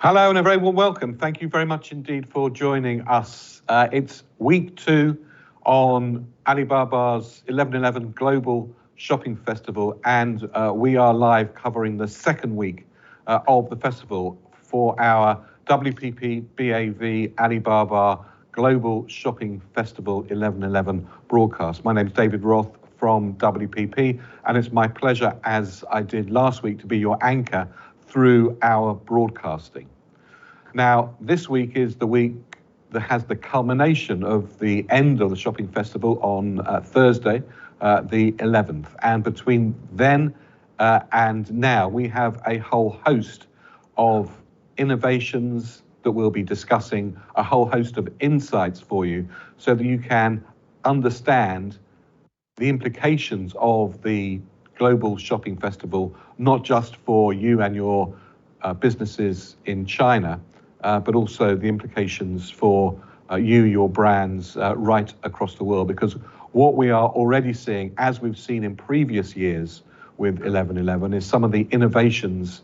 Hello and a very warm welcome. Thank you very much indeed for joining us. It's week 2 on Alibaba's 11/11 Global Shopping Festival, and we are live covering the second week of the festival for our WPP BAV Alibaba Global Shopping Festival 11/11 broadcast. My name is David Roth from WPP, and it's my pleasure, as I did last week, to be your anchor through our broadcasting. Now, this week is the week that has the culmination of the end of the shopping festival on Thursday, the 11th. And between then and now, we have a whole host of innovations that we'll be discussing, a whole host of insights for you so that you can understand the implications of the global shopping festival, not just for you and your businesses in China, but also the implications for you, your brands right across the world. Because what we are already seeing, as we've seen in previous years with 11/11, is some of the innovations,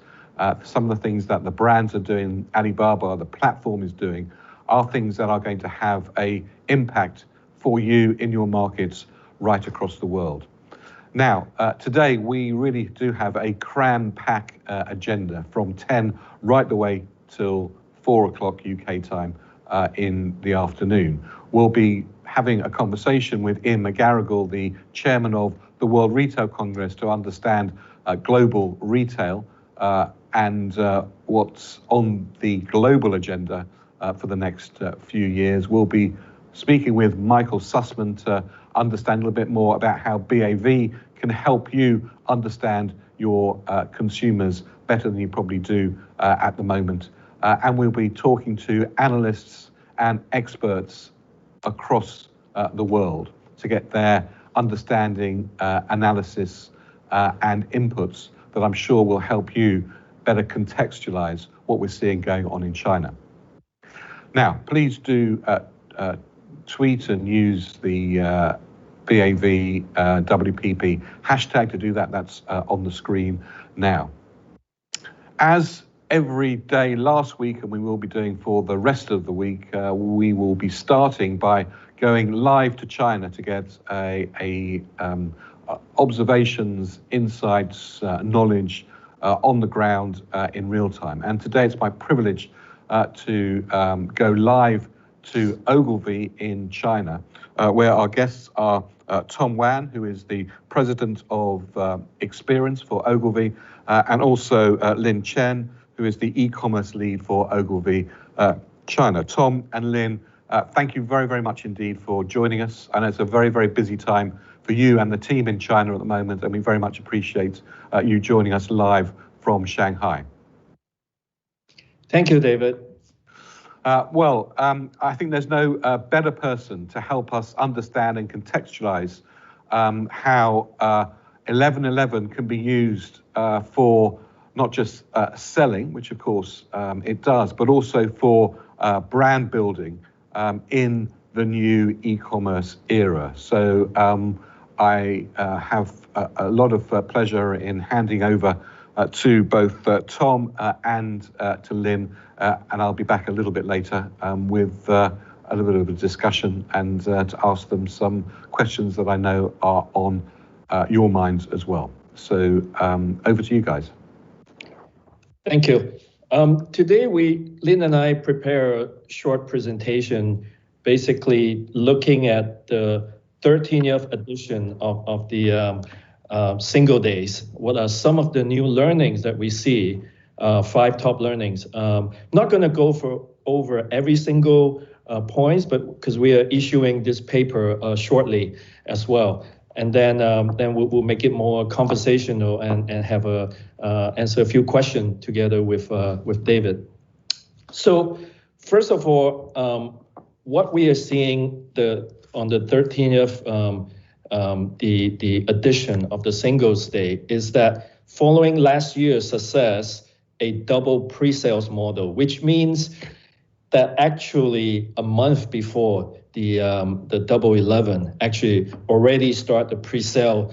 some of the things that the brands are doing, Alibaba, the platform is doing, are things that are going to have an impact for you in your markets right across the world. Now, today we really do have a cram-pack agenda from 10 right the way till 4 o'clock UK time in the afternoon. We'll be having a conversation with Ian McGarrigle, the chairman of the World Retail Congress, to understand global retail and what's on the global agenda for the next few years. We'll be speaking with Michael Sussman to understand a little bit more about how BAV can help you understand your consumers better than you probably do at the moment. And we'll be talking to analysts and experts across the world to get their understanding, analysis, and inputs that I'm sure will help you better contextualize what we're seeing going on in China. Now, please do tweet and use the BAV WPP hashtag to do that. That's on the screen now. As every day last week, and we will be doing for the rest of the week, we will be starting by going live to China to get observations, insights, knowledge on the ground in real time. And today it's my privilege to go live to Ogilvy in China, where our guests are Tom Wan, who is the president of experience for Ogilvy, and also Lynn Chen, who is the e-commerce lead for Ogilvy China. Tom and Lynn, thank you very, very much indeed for joining us. I know it's a very, very busy time for you and the team in China at the moment, and we very much appreciate you joining us live from Shanghai. Thank you, David. I think there's no better person to help us understand and contextualize how 11/11 can be used for not just selling, which of course it does, but also for brand building in the new e-commerce era. So I have a lot of pleasure in handing over to both Tom and to Lynn, and I'll be back a little bit later with a little bit of a discussion and to ask them some questions that I know are on your minds as well. So over to you guys. Thank you. Today, Lynn and I prepare a short presentation, basically looking at the 13th edition of the single days. What are some of the new learnings that we see? 5 top learnings. Not going to go over every single points, but because we are issuing this paper shortly as well. And then we'll make it more conversational and have answer a few questions together with David. So first of all, what we are seeing on the 13th, the edition of the Singles Day is that following last year's success, a double pre-sales model, which means that actually a month before the Double 11 actually already start the pre-sale,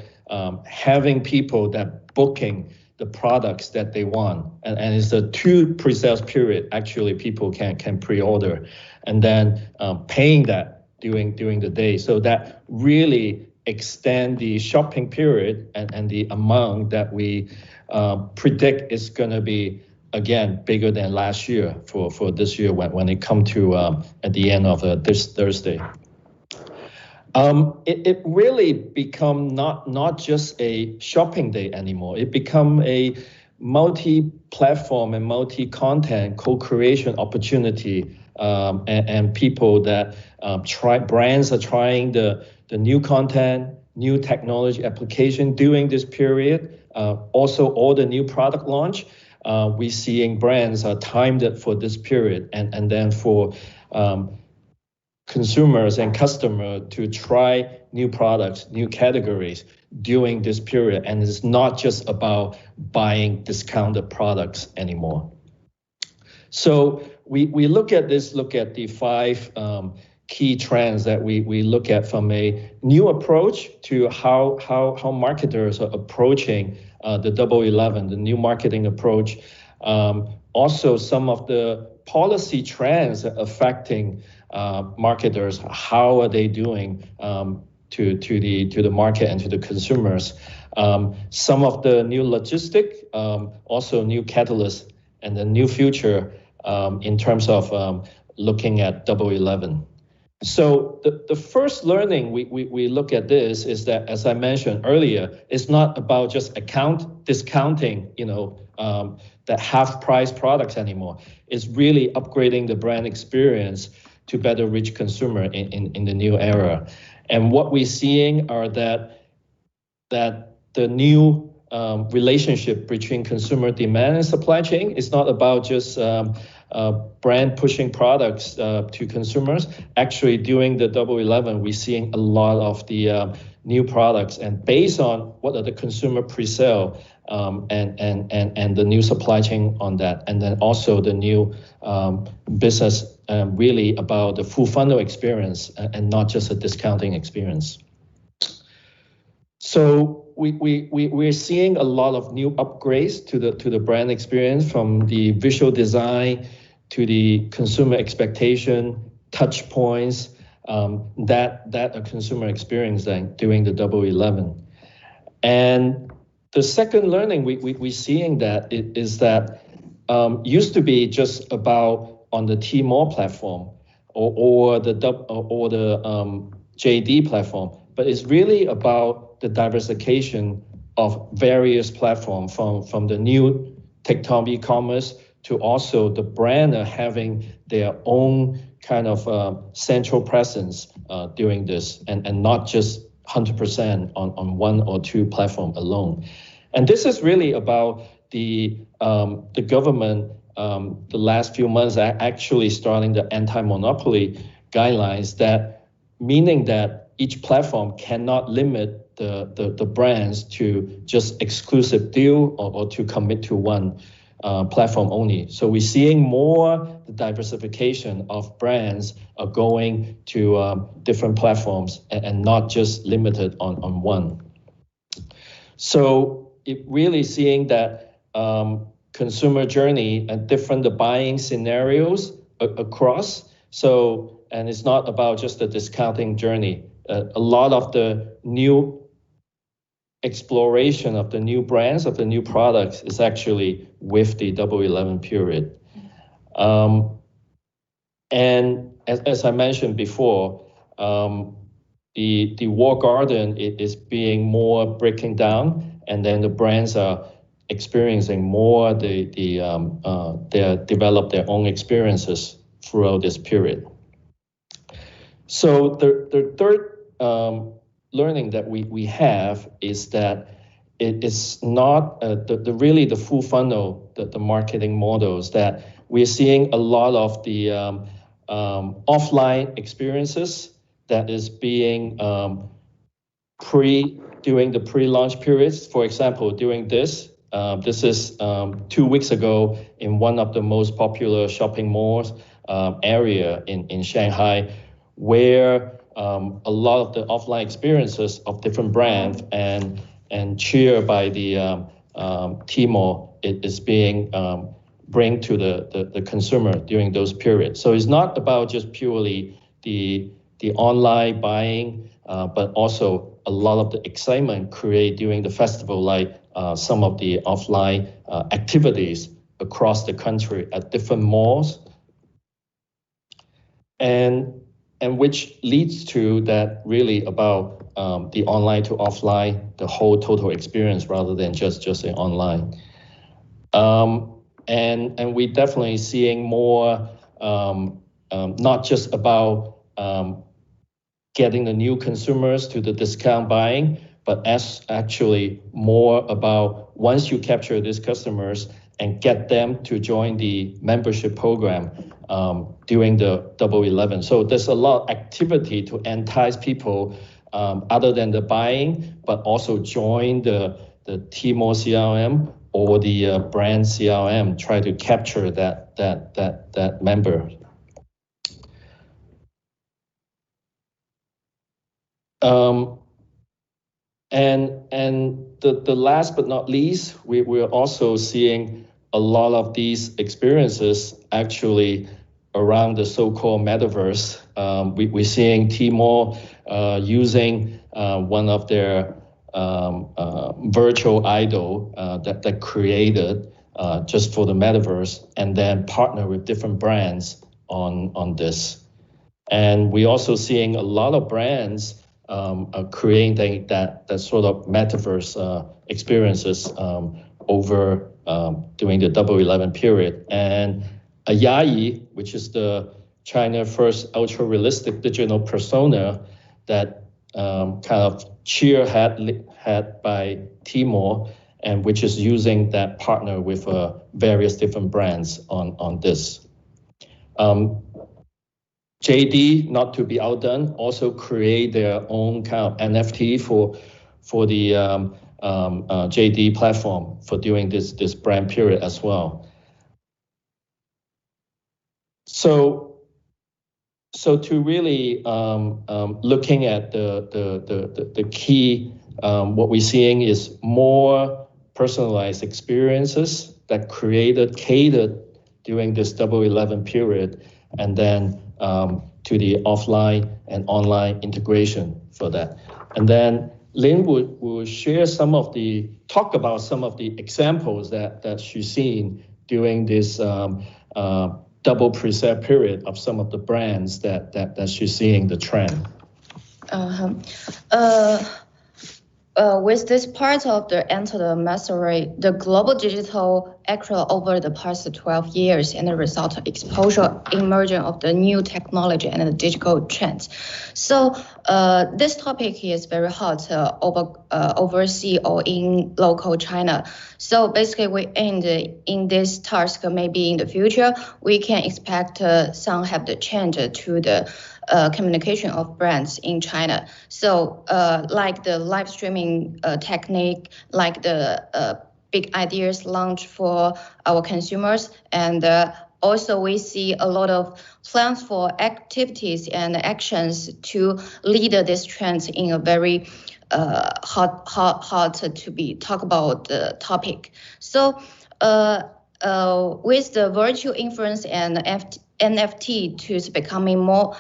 having people that booking the products that they want. And it's a 2 pre-sales period. Actually, people can pre-order and then paying that during the day. So that really extend the shopping period and the amount that we predict is going to be, again, bigger than last year for this year when it come to at the end of this Thursday. It really become not just a shopping day anymore. It become a multi-platform and multi-content co-creation opportunity, and people that brands are trying the new content, new technology application during this period. Also, all the new product launch, we seeing brands are timed it for this period, and then for consumers and customers to try new products, new categories during this period. And it's not just about buying discounted products anymore. So we look at the 5 key trends that we look at from a new approach to how marketers are approaching the Double 11, the new marketing approach. Also, some of the policy trends affecting marketers, how are they doing to the market and to the consumers. Some of the new logistic, also new catalysts and the new future in terms of looking at Double 11. So the first learning we look at this is that, as I mentioned earlier, it's not about just discounting, the half price products anymore. It's really upgrading the brand experience to better reach consumer in the new era. And what we're seeing are that the new relationship between consumer demand and supply chain is not about just brand pushing products to consumers. Actually, during the Double 11, we're seeing a lot of the new products, and based on what are the consumer pre-sale and the new supply chain on that, and then also the new business really about the full funnel experience and not just a discounting experience. So we're seeing a lot of new upgrades to the brand experience, from the visual design to the consumer expectation, touch points that a consumer experiencing during the Double 11. And the second learning we're seeing that is that used to be just about on the Tmall platform or the JD platform, but it's really about the diversification of various platforms from the new TikTok e-commerce to also the brand having their own kind of central presence during this, and not just 100% on 1 or 2 platforms alone. And this is really about the government the last few months actually starting the anti-monopoly guidelines, that meaning that each platform cannot limit the brands to just exclusive deal or to commit to one platform only. So we're seeing more the diversification of brands are going to different platforms and not just limited on one. So it really seeing that consumer journey and different the buying scenarios across. So, and it's not about just the discounting journey. A lot of the new exploration of the new brands, of the new products is actually with the Double 11 period. And as I mentioned before, the walled garden is being more breaking down, and then the brands are experiencing more they develop their own experiences throughout this period. So the third learning that we have is that it is not really the full funnel, the marketing models, that we're seeing a lot of the offline experiences that is being during the pre-launch periods. For example, during this is 2 weeks ago in one of the most popular shopping malls area in Shanghai, where a lot of the offline experiences of different brands and cheered by the Tmall is being bring to the consumer during those periods. So it's not about just purely the online buying, but also a lot of the excitement created during the festival, like some of the offline activities across the country at different malls, and which leads to that really about the online to offline, the whole total experience rather than just an online. And we definitely seeing more, not just about getting the new consumers to the discount buying, but as actually more about once you capture these customers and get them to join the membership program during the Double 11. So there's a lot of activity to entice people other than the buying, but also join the Tmall CRM or the brand CRM, try to capture that member. And the last but not least, we're also seeing a lot of these experiences actually around the so-called Metaverse. We're seeing Tmall using one of their virtual idol that created just for the Metaverse, and then partner with different brands on this. And we're also seeing a lot of brands creating that sort of Metaverse experiences over during the Double 11 period. And Yayi, which is the China first ultra realistic digital persona that kind of had by Tmall, and which is using that partner with various different brands on this. JD, not to be outdone, also create their own kind of NFT for the JD platform for doing this brand period as well. So to really looking at the key, what we're seeing is more personalized experiences that catered during this Double 11 period, and then to the offline and online integration for that. And then Lynn will share talk about some of the examples that she's seen during this double preset period of some of the brands that she's seeing the trend. With this part of the enter the mastery, the global digital actually over the past 12 years and the result of exposure emerging of the new technology and the digital trends. So this topic is very hot overseas or in local China. So basically we aimed in this task, maybe in the future, we can expect some have the change to the communication of brands in China. So like the live streaming technique, like the big ideas launch for our consumers. And also we see a lot of plans for activities and actions to lead this trend in a very hot to be talk about the topic. So with the virtual influence and NFT to becoming more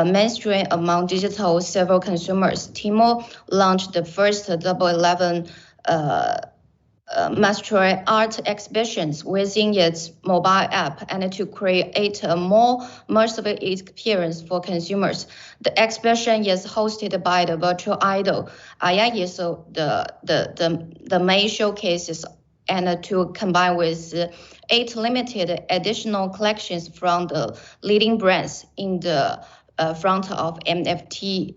mainstream among digital several consumers, Tmall launched the first Double 11 mastery art exhibitions within its mobile app, and to create a more immersive experience for consumers. The exhibition is hosted by the virtual idol Yayi, so the main showcases, and to combine with 8 limited additional collections from the leading brands in the front of NFTs.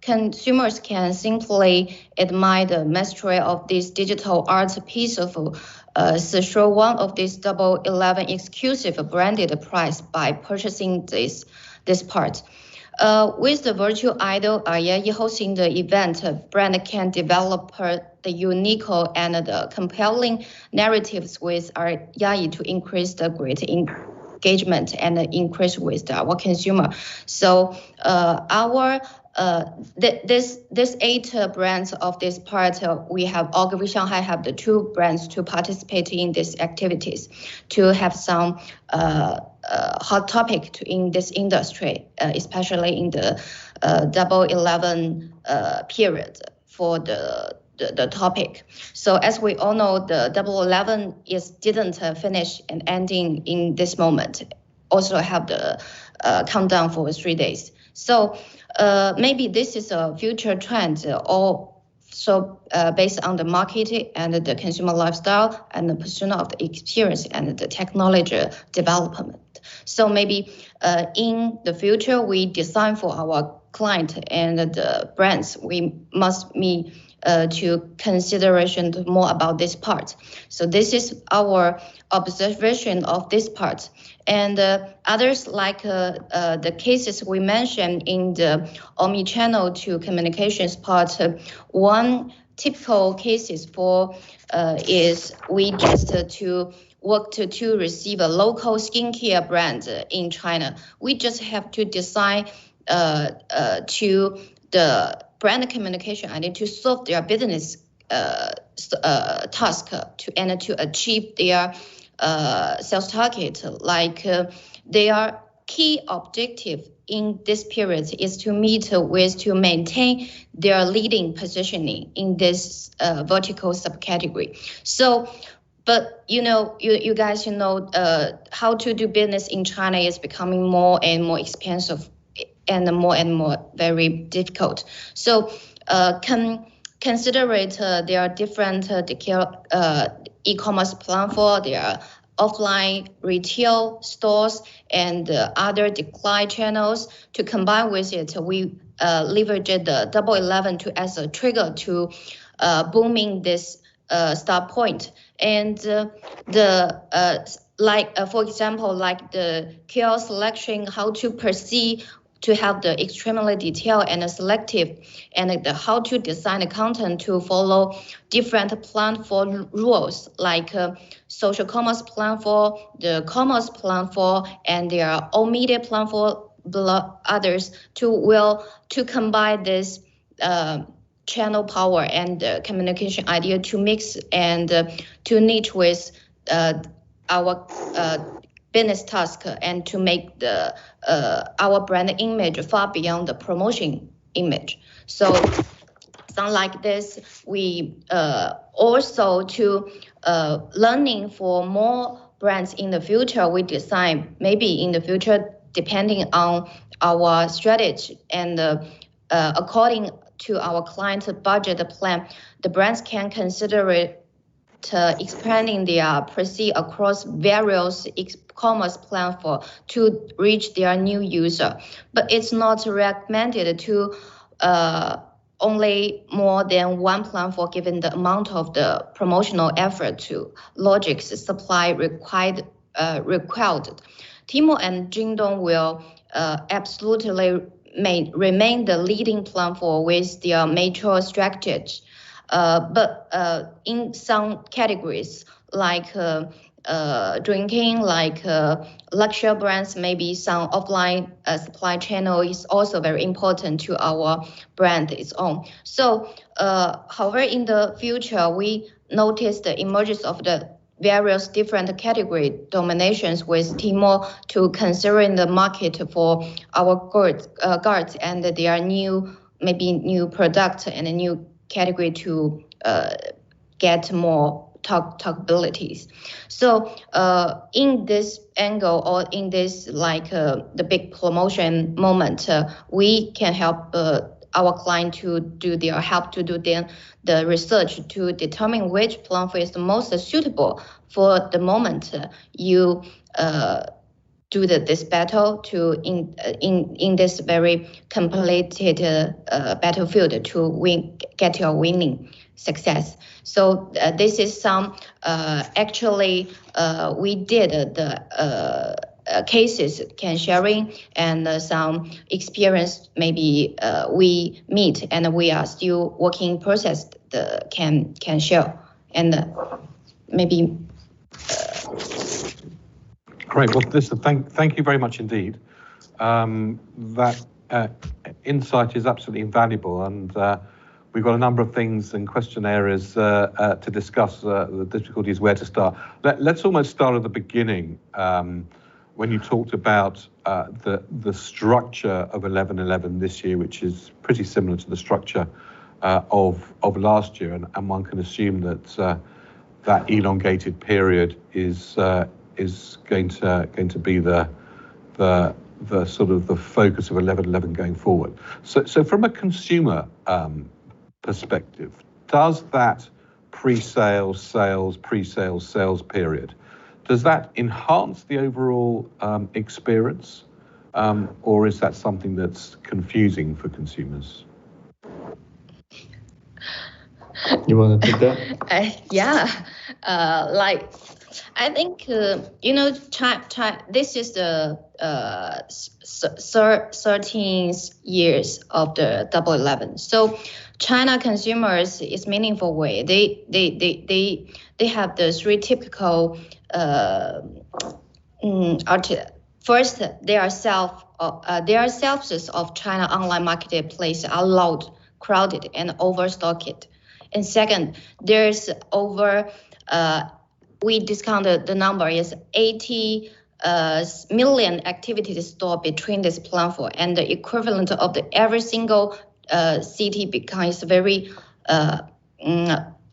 Consumers can simply admire the mastery of this digital art piece of secure one of this Double 11 exclusive branded price by purchasing this part. With the virtual idol Yayi hosting the event, brand can develop the unique and the compelling narratives with our Yayi to increase the great engagement and increase with our consumer. So our this 8 brands of this part, we have Ogilvy Shanghai have the 2 brands to participate in these activities, to have some hot topic in this industry, especially in the Double 11 period for the topic. So as we all know, the Double 11 didn't finish and ending in this moment. Also have the countdown for 3 days. So maybe this is a future trend, also based on the market and the consumer lifestyle and the pursuit of the experience and the technology development. So maybe in the future, we design for our client and the brands, we must meet to consideration more about this part. So this is our observation of this part. And others like the cases we mentioned in the omni-channel to communications part, one typical cases for is we just to work to receive a local skincare brand in China. We just have to design to the brand communication and to solve their business task to achieve their sales target. Like their key objective in this period is to maintain their leading positioning in this vertical subcategory. So, but you guys how to do business in China is becoming more and more expensive and more very difficult. So consider it there are different e-commerce platform, there are offline retail stores and other decline channels. To combine with it, we leveraged the Double 11 as a trigger to booming this start point. And for example, like the kiosk selection, how to perceive to have the extremely detailed and selective, and how to design the content to follow different platform rules, like social commerce platform, the commerce platform, and their own media platform, others to combine this channel power and communication idea to mix and to niche with our business task and to make our brand image far beyond the promotion image. So something like this, we also to learning for more brands in the future, we design maybe in the future, depending on our strategy and according to our client budget plan, the brands can consider it expanding their presence across various e-commerce platforms to reach their new user. But it's not recommended to only more than one platform given the amount of the promotional effort to logistics supply required. Tmall and Jingdong will absolutely remain the leading platform with their mature strategy. But in some categories like drinking, like luxury brands, maybe some offline supply channel is also very important to our brand its own. So, however, in the future, we notice the emergence of the various different category dominations with Tmall to considering the market for our guards and their new product and a new category to get more talkabilities. So in this angle or in this like the big promotion moment, we can help our client to do the research to determine which platform is the most suitable for the moment you do this battle to in this very complicated battlefield to get your winning success. So this is some actually we did the cases can sharing and some experience maybe we meet and we are still working process can share and maybe. Great. Well, thank you very much indeed. That insight is absolutely invaluable, and we've got a number of things and question areas to discuss. The difficulty is where to start. Let's almost start at the beginning, when you talked about the structure of 11/11 this year, which is pretty similar to the structure of last year, and one can assume that that elongated period is going to be the sort of the focus of 11/11 going forward. So from a consumer perspective, does that pre-sales, sales period, does that enhance the overall experience, or is that something that's confusing for consumers? You want to take that? Yeah, I think this is the 13th years of the Double 11. So China consumers is meaningful way. They have the three typical first, their sales of China online marketplace are loud, crowded, and overstocked. And second, there's over we discounted the number is 80 million activities stored between this platform, and the equivalent of every single city becomes very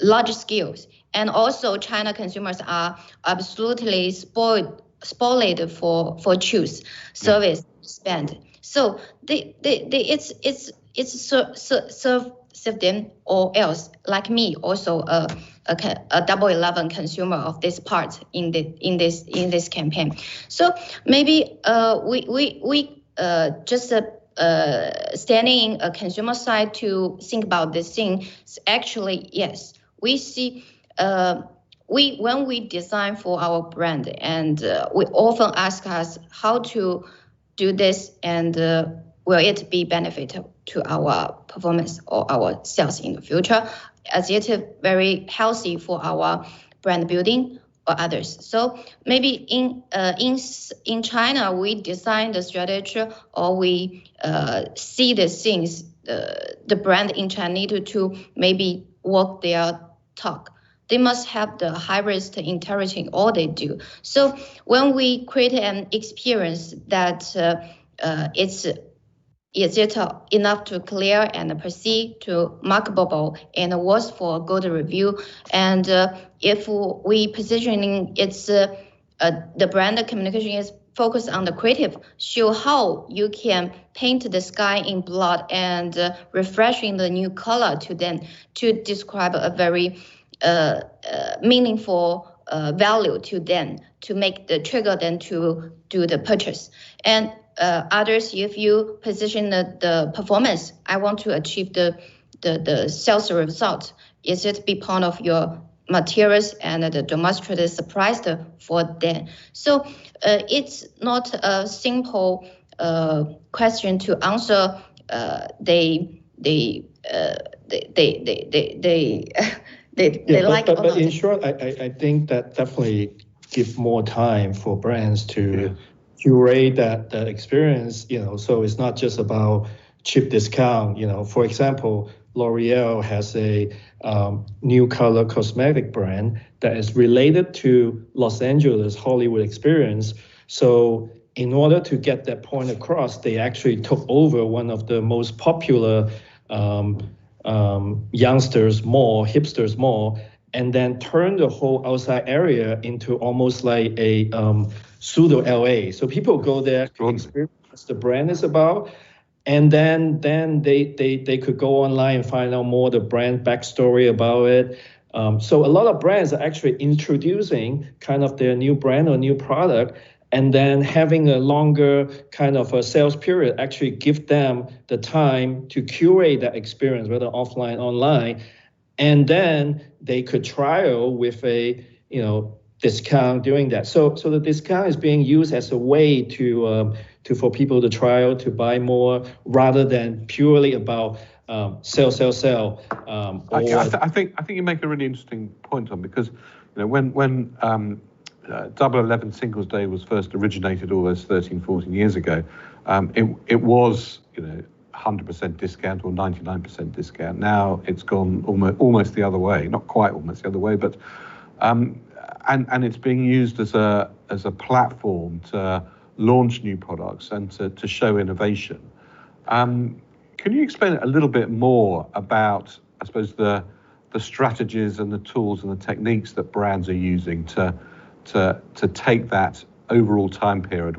large scales. And also China consumers are absolutely spoiled for choose service spend. So serve them or else, like me, also a Double 11 consumer of this part in this campaign. So maybe we just standing in a consumer side to think about this thing. Actually, yes, we see when we design for our brand, and we often ask us how to do this, and will it be beneficial to our performance or our sales in the future? Is it very healthy for our brand building or others? So maybe in China, we design the strategy, or we see the things the brand in China need to maybe walk their talk. They must have the highest interaction all they do. So when we create an experience that is it enough to clear and perceive to marketable and worth for good review? And if we positioning it's the brand communication is focused on the creative, show how you can paint the sky in blood and refreshing the new color to them to describe a very meaningful value to them, to make the trigger them to do the purchase. And others, if you position the performance, I want to achieve the sales result. Is it be part of your materials and the demonstrated surprise for them? So it's not a simple question to answer. They like. But in short, I think that definitely give more time for brands to curate that experience, so it's not just about cheap discount. For example, L'Oreal has a new color cosmetic brand that is related to Los Angeles Hollywood experience. So in order to get that point across, they actually took over one of the most popular youngsters mall, hipsters mall, and then turned the whole outside area into almost like a pseudo LA. So people go there to experience what the brand is about, and then they could go online and find out more the brand backstory about it. So a lot of brands are actually introducing kind of their new brand or new product, and then having a longer kind of a sales period actually give them the time to curate that experience, whether offline, online, and then they could trial with a discount doing that. So the discount is being used as a way to for people to trial, to buy more, rather than purely about sell. I think you make a really interesting point on, because when Double 11 Singles Day was first originated all those 13, 14 years ago, it was 100% discount or 99% discount. Now it's gone almost the other way, not quite almost the other way, but and it's being used as a platform to launch new products and to show innovation. Can you explain a little bit more about, I suppose, the strategies and the tools and the techniques that brands are using to take that overall time period,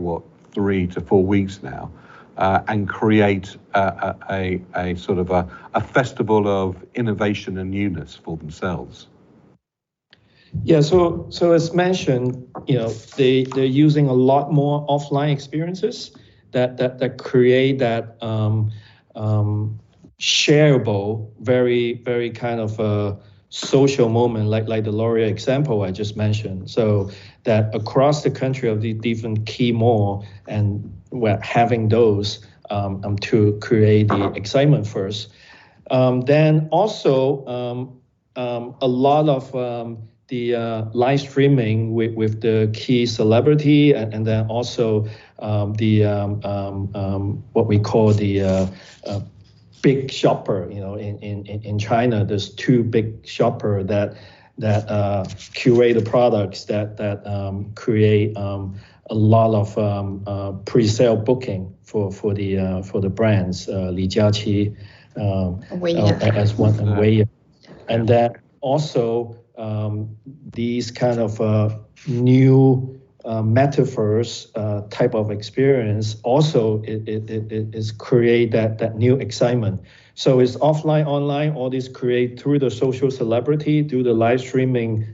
3 to 4 weeks now, and create a sort of a festival of innovation and newness for themselves? Yeah, so as mentioned, they're using a lot more offline experiences that create that shareable, very, very kind of social moment, like the L'Oreal example I just mentioned. So that across the country of the different key mall, and we're having those to create the excitement first. Then also a lot of the live streaming with the key celebrity, and then also what we call the big shopper. In China, there's 2 big shopper that curate the products that create a lot of pre-sale booking for the brands, Li Jiaqi as one, and Wei. And then also these kind of new Metaverse type of experience also it is create that new excitement. So it's offline, online, all this create through the social celebrity, through the live streaming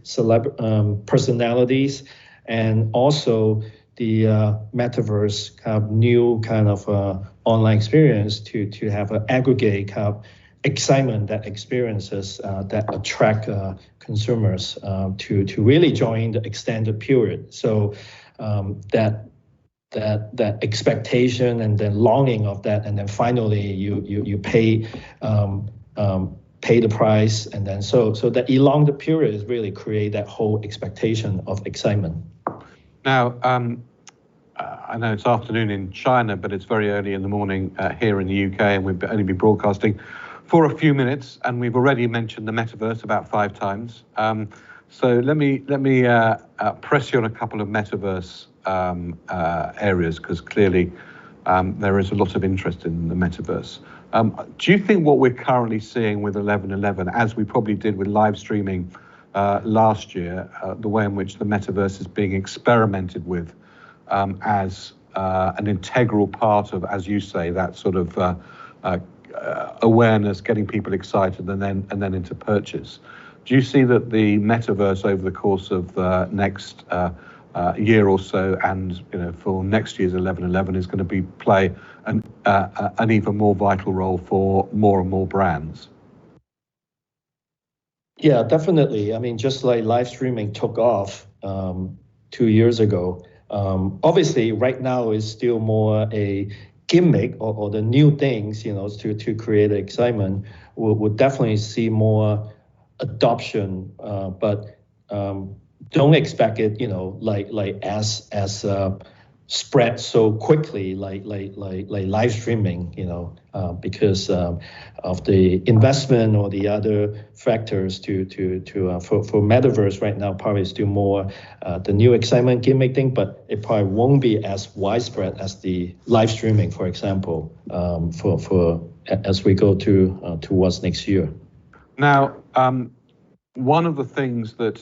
personalities, and also the Metaverse kind of new kind of online experience to have an aggregate kind of excitement, that experiences that attract consumers to really join the extended period. So that expectation and then longing of that, and then finally you pay the price, and then so that elongated period is really create that whole expectation of excitement. Now, I know it's afternoon in China, but it's very early in the morning here in the UK, and we've only been broadcasting for a few minutes, and we've already mentioned the Metaverse about 5 times. So let me press you on a couple of Metaverse areas, because clearly there is a lot of interest in the Metaverse. Do you think what we're currently seeing with 11/11, as we probably did with live streaming last year, the way in which the Metaverse is being experimented with as an integral part of, as you say, that sort of awareness, getting people excited, and then into purchase? Do you see that the Metaverse over the course of next year or so, and for next year's 11/11, is going to play an even more vital role for more and more brands? Yeah, definitely. I mean, just like live streaming took off 2 years ago, obviously right now is still more a gimmick or the new things, to create excitement. We'll definitely see more adoption, but don't expect it, like as spread so quickly like live streaming, because of the investment or the other factors for Metaverse right now. Probably still more the new excitement gimmick thing, but it probably won't be as widespread as the live streaming, for example, for as we go towards next year. Now, one of the things that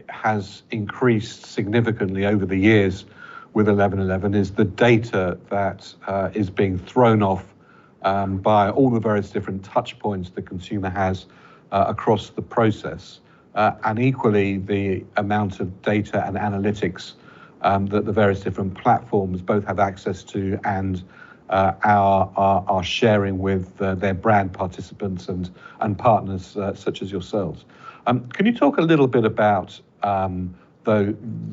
has increased significantly over the years with 11/11 is the data that is being thrown off by all the various different touch points the consumer has across the process, and equally the amount of data and analytics that the various different platforms both have access to and are sharing with their brand participants and partners such as yourselves. Can you talk a little bit about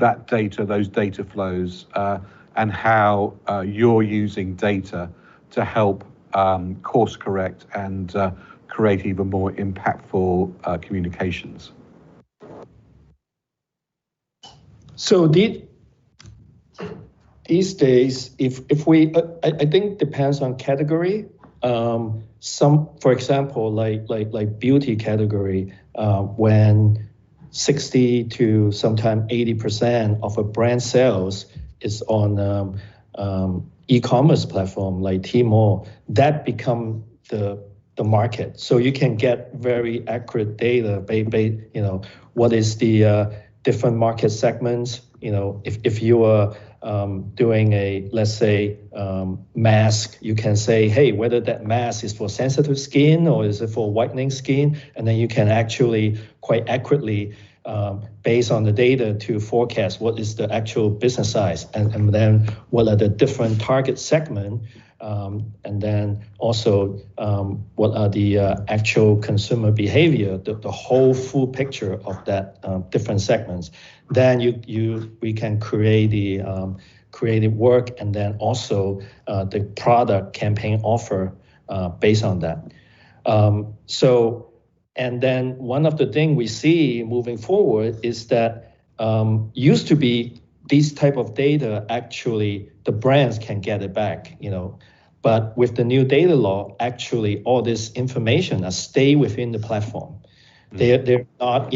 that data, those data flows, and how you're using data to help course correct and create even more impactful communications? So the these days, if we, I think depends on category. Some, for example, like beauty category, when 60 to sometimes 80% of a brand sales is on e-commerce platform like Tmall, that become the market. So you can get very accurate data, what is the different market segments. If you are doing a, let's say, mask, you can say, hey, whether that mask is for sensitive skin or is it for whitening skin, and then you can actually quite accurately, based on the data, to forecast what is the actual business size, and then what are the different target segment, and then also what are the actual consumer behavior, the whole full picture of that different segments. Then we can create the creative work, and then also the product campaign offer based on that. And then one of the things we see moving forward is that used to be these type of data, actually the brands can get it back, But with the new data law, actually all this information stay within the platform. They're not,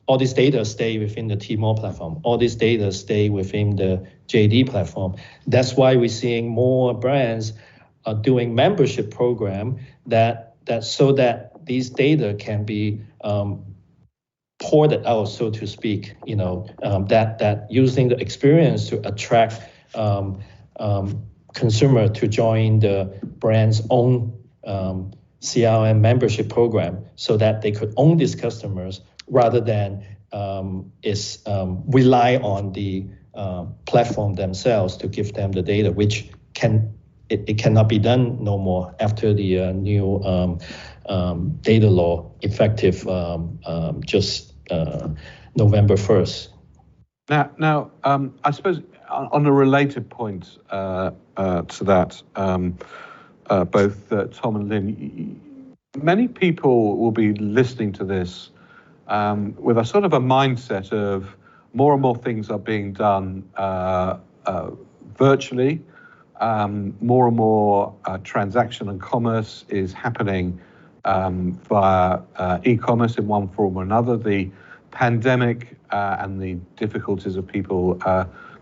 all this data stay within the Tmall platform. All this data stay within the JD platform. That's why we're seeing more brands doing membership program that so that these data can be ported out, so to speak. That using the experience to attract consumer to join the brand's own CRM membership program, so that they could own these customers rather than rely on the platform themselves to give them the data, which it cannot be done no more after the new data law effective just November 1st. Now, I suppose on a related point to that, both Tom and Lynn, many people will be listening to this with a sort of a mindset of more and more things are being done virtually. More and more transaction and commerce is happening via e-commerce in one form or another. The pandemic and the difficulties of people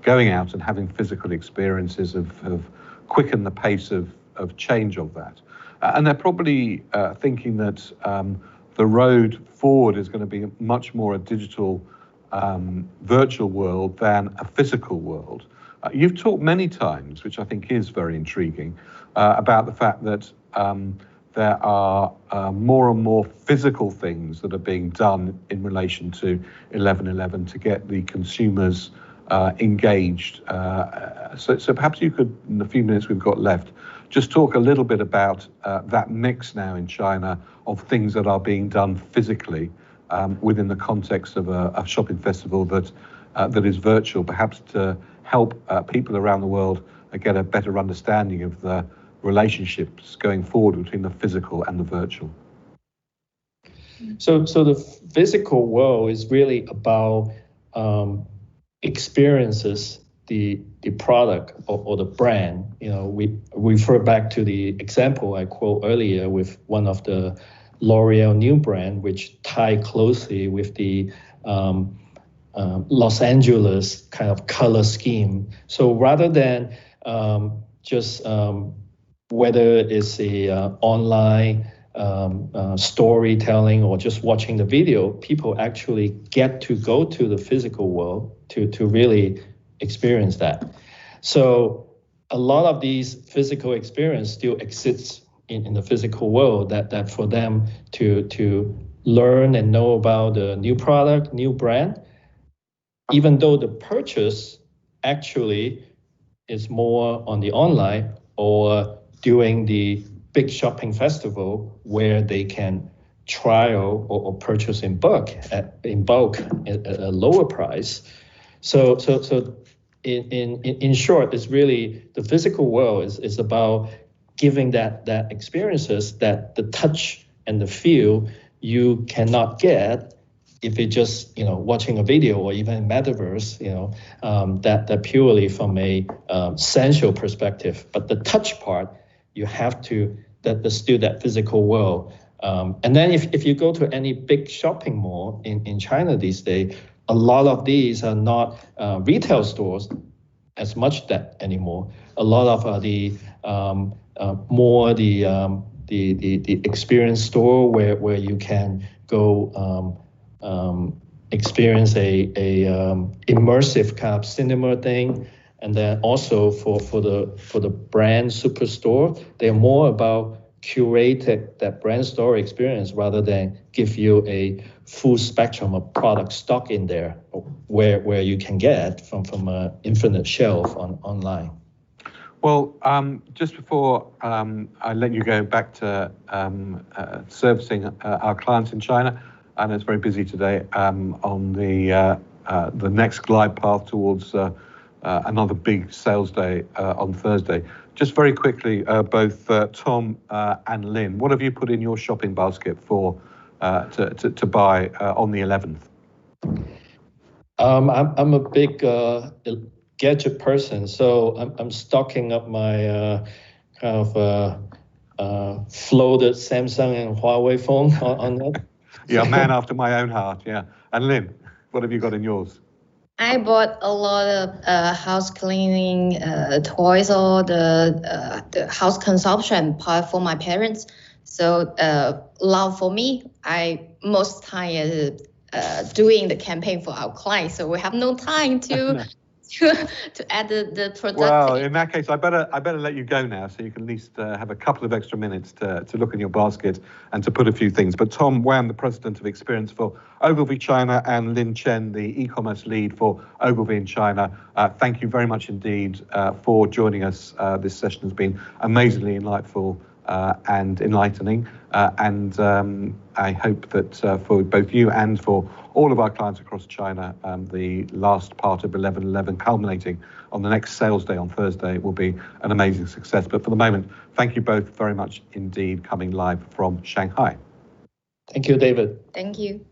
going out and having physical experiences have quickened the pace of change of that. And they're probably thinking that the road forward is going to be much more a digital virtual world than a physical world. You've talked many times, which I think is very intriguing, about the fact that there are more and more physical things that are being done in relation to 11/11 to get the consumers engaged. So perhaps you could, in the few minutes we've got left, just talk a little bit about that mix now in China of things that are being done physically within the context of a shopping festival that is virtual, perhaps to help people around the world get a better understanding of the relationships going forward between the physical and the virtual. So the physical world is really about experiences, the product or the brand. We refer back to the example I quote earlier with one of the L'Oreal new brand, which tie closely with the Los Angeles kind of color scheme. So rather than just whether it's a online storytelling or just watching the video, people actually get to go to the physical world to really experience that. So a lot of these physical experience still exists in the physical world that for them to learn and know about the new product, new brand, even though the purchase actually is more on the online or during the big shopping festival where they can trial or purchase in bulk at a lower price. So in short, it's really the physical world is about giving that experiences, that the touch and the feel you cannot get if you're just watching a video or even Metaverse, that purely from a sensual perspective. But the touch part, you have to there's still that physical world. And then if you go to any big shopping mall in China these days, a lot of these are not retail stores as much that anymore. A lot of the more the experience store where you can go experience a immersive kind of cinema thing. And then also for the brand superstore, they're more about curated that brand store experience rather than give you a full spectrum of product stock in there where you can get from an infinite shelf online. Well, just before I let you go back to servicing our clients in China, and it's very busy today on the next glide path towards another big sales day on Thursday. Just very quickly, both Tom and Lynn, what have you put in your shopping basket for to buy on the 11th? I'm a big gadget person, so I'm stocking up my kind of floated Samsung and Huawei phone on that. Yeah, a man after my own heart. Yeah, and Lynn, what have you got in yours? I bought a lot of house cleaning toys or the house consumption part for my parents. So love for me, I most time is doing the campaign for our clients. So we have no time to add the product. Well, in that case, I better let you go now, so you can at least have a couple of extra minutes to look in your basket and to put a few things. But Tom Wan, the president of experience for Ogilvy China, and Lynn Chen, the e-commerce lead for Ogilvy in China, thank you very much indeed for joining us. This session has been amazingly enlightful and enlightening, and I hope that for both you and for all of our clients across China, the last part of 11/11 culminating on the next sales day on Thursday will be an amazing success. But for the moment, thank you both very much indeed, coming live from Shanghai. Thank you, David. Thank you.